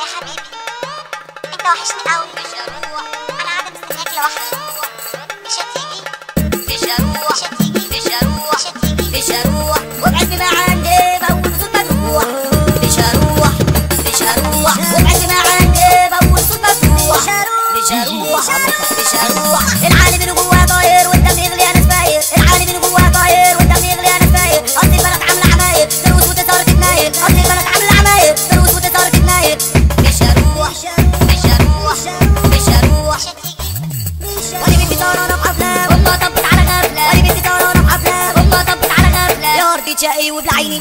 يا حبيبي، انت وحشني قوي. انا قاعده مستنياك لوحدي. مش هتيجي؟ مش هروح، مش هتيجي، مش هروح، مش هتيجي، مش هروح، وابعد ما عندي بأول صوت مفتوح. مش هروح، مش هروح، وابعد ما عندي بأول صوت مفتوح. مش هروح، مش هروح، العالم اللي جواه طاير والدم يغلي انا سفاير. العالم اللي جواه طاير والدم يغلي انا سفاير. اصل البنات عامله عماير تروس وتثار تتناير. اصل البنات عامله عماير تروس وتثار تتناير. مش هروح، مش هروح، مش هروح، مش هتيجي. ولي بنتي طيرانه بحفله، امها طبت على غفله. ولي بنتي طيرانه بحفله، امها طبت على غفله. يا ارضي تشقي وبالعيني